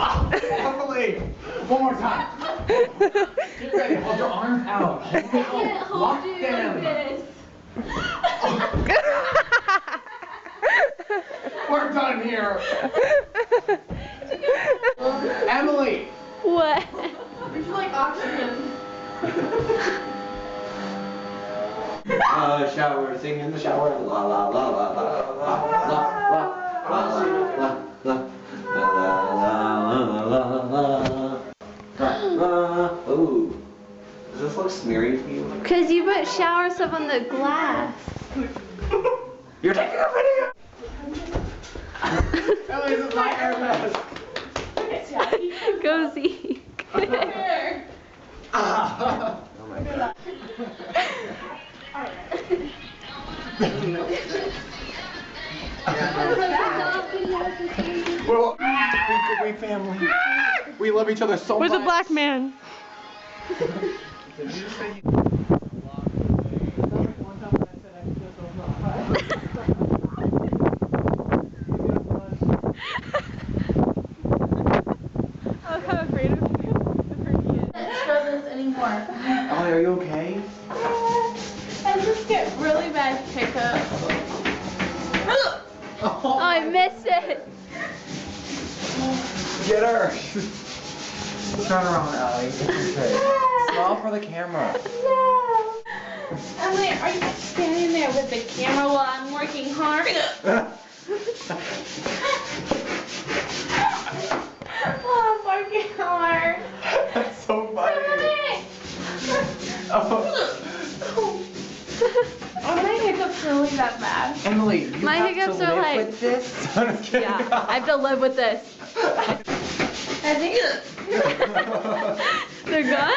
Emily! One more time. Get ready. Hold your arms out. I can't hold you like this. We're done here. Emily! What? Would you like oxygen? Shower, sing in the shower. La la la la la la la la la la la. Ooh. Does this look smeary to you? Because you put shower stuff on the glass. You're taking a video! Emily, this is my air mask. Go Zeke. Here. Oh my god. Well, we family. We love each other so much. Where's the black man? Emily, are you okay? I just get really bad hiccups. Oh, I missed it. Get her! Turn around, Allie. Okay. Smile for the camera. No. Emily, are you standing there with the camera while I'm working hard? Oh, I'm working hard. That's so funny. Oh. Are my hiccups really that bad? Emily, you My have hiccups to are live like- with this? I'm kidding. Yeah, I have to live with this. I think They're gone.